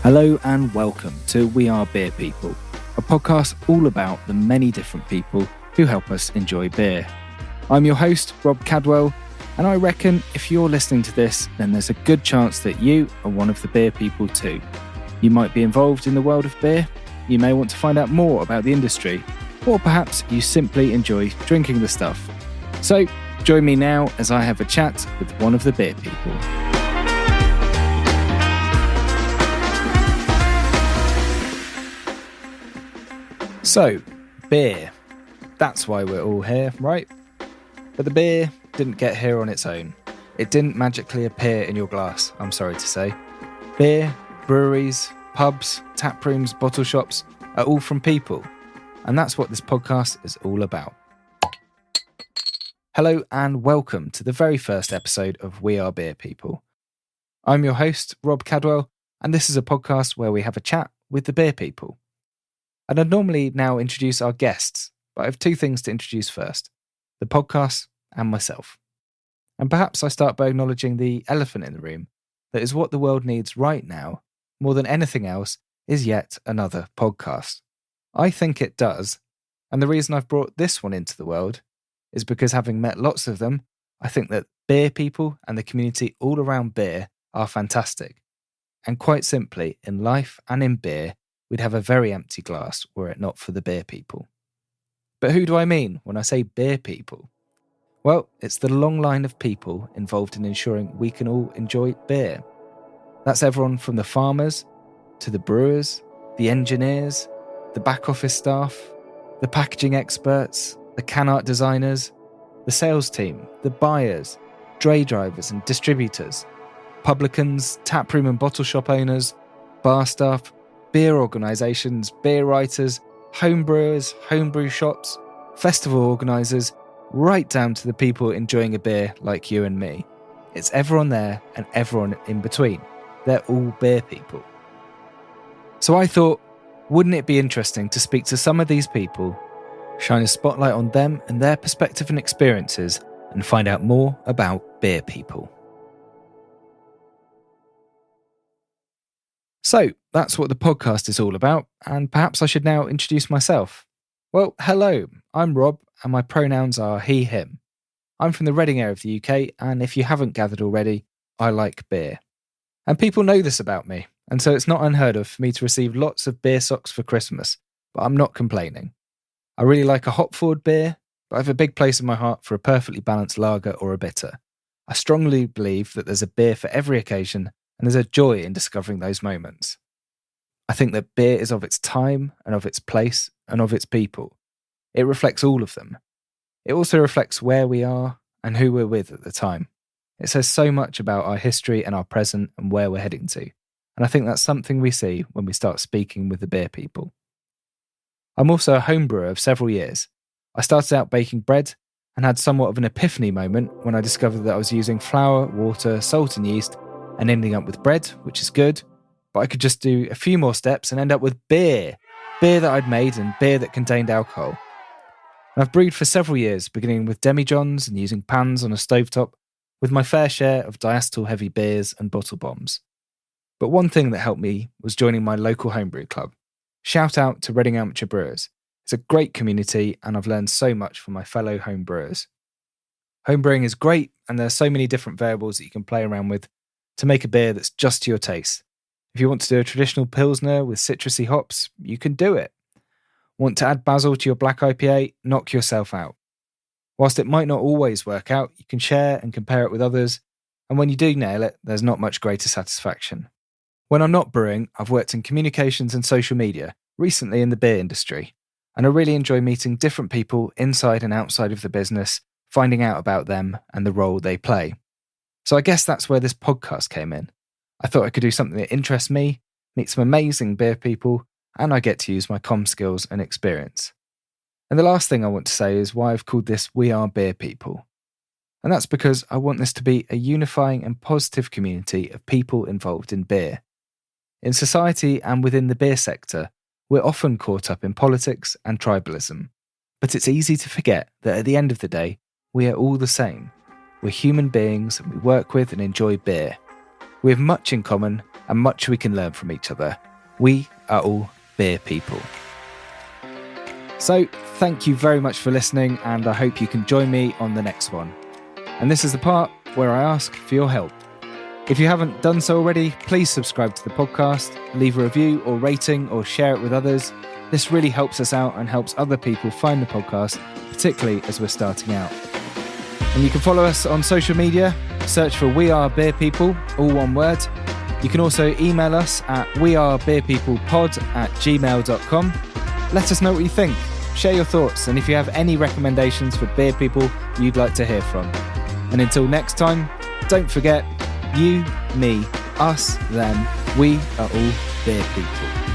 Hello and welcome to We Are Beer People, a podcast all about the many different people who help us enjoy beer. I'm your host, Rob Cadwell, and I reckon if you're listening to this, then there's a good chance that you are one of the beer people too. You might be involved in the world of beer, you may want to find out more about the industry, or perhaps you simply enjoy drinking the stuff. So join me now as I have a chat with one of the beer people. So, beer. That's why we're all here, right? But the beer didn't get here on its own. It didn't magically appear in your glass, I'm sorry to say. Beer, breweries, pubs, tap rooms, bottle shops are all from people. And that's what this podcast is all about. Hello and welcome to the very first episode of We Are Beer People. I'm your host, Rob Cadwell, and this is a podcast where we have a chat with the beer people. And I'd normally now introduce our guests, but I have two things to introduce first, the podcast and myself. And perhaps I start by acknowledging the elephant in the room, that is what the world needs right now, more than anything else, is yet another podcast. I think it does, and the reason I've brought this one into the world is because having met lots of them, I think that beer people and the community all around beer are fantastic. And quite simply, in life and in beer, we'd have a very empty glass were it not for the beer people. But who do I mean when I say beer people? Well, it's the long line of people involved in ensuring we can all enjoy beer. That's everyone from the farmers, to the brewers, the engineers, the back office staff, the packaging experts, the can art designers, the sales team, the buyers, dray drivers and distributors, publicans, taproom and bottle shop owners, bar staff, beer organisations, beer writers, home brewers, homebrew shops, festival organisers, right down to the people enjoying a beer like you and me. It's everyone there and everyone in between. They're all beer people. So I thought, wouldn't it be interesting to speak to some of these people, shine a spotlight on them and their perspective and experiences, and find out more about beer people. So, that's what the podcast is all about, and perhaps I should now introduce myself. Well, hello, I'm Rob, and my pronouns are he, him. I'm from the Reading area of the UK, and if you haven't gathered already, I like beer. And people know this about me, and so it's not unheard of for me to receive lots of beer socks for Christmas, but I'm not complaining. I really like a hop-forward beer, but I have a big place in my heart for a perfectly balanced lager or a bitter. I strongly believe that there's a beer for every occasion, and there's a joy in discovering those moments. I think that beer is of its time and of its place and of its people. It reflects all of them. It also reflects where we are and who we're with at the time. It says so much about our history and our present and where we're heading to. And I think that's something we see when we start speaking with the beer people. I'm also a home brewer of several years. I started out baking bread and had somewhat of an epiphany moment when I discovered that I was using flour, water, salt and yeast and ending up with bread, which is good, but I could just do a few more steps and end up with beer. Beer that I'd made and beer that contained alcohol. And I've brewed for several years, beginning with demijohns and using pans on a stovetop, with my fair share of diacetyl heavy beers and bottle bombs. But one thing that helped me was joining my local homebrew club. Shout out to Reading Amateur Brewers. It's a great community and I've learned so much from my fellow home brewers. Homebrewing is great and there are so many different variables that you can play around with to make a beer that's just to your taste. If you want to do a traditional Pilsner with citrusy hops, you can do it. Want to add basil to your black IPA? Knock yourself out. Whilst it might not always work out, you can share and compare it with others, and when you do nail it, there's not much greater satisfaction. When I'm not brewing, I've worked in communications and social media, recently in the beer industry, and I really enjoy meeting different people inside and outside of the business, finding out about them and the role they play. So I guess that's where this podcast came in. I thought I could do something that interests me, meet some amazing beer people, and I get to use my comm skills and experience. And the last thing I want to say is why I've called this We Are Beer People. And that's because I want this to be a unifying and positive community of people involved in beer. In society and within the beer sector, we're often caught up in politics and tribalism. But it's easy to forget that at the end of the day, we are all the same. We're human beings and we work with and enjoy beer. We have much in common, and much we can learn from each other. We are all beer people. So, thank you very much for listening, and I hope you can join me on the next one. And this is the part where I ask for your help. If you haven't done so already, please subscribe to the podcast, leave a review or rating, or share it with others. This really helps us out and helps other people find the podcast, particularly as we're starting out. And you can follow us on social media. Search for We Are Beer People, all one word. You can also email us at wearebeerpeoplepod@gmail.com. Let us know what you think. Share your thoughts, and if you have any recommendations for beer people you'd like to hear from. And until next time, don't forget, you, me, us, them, we are all beer people.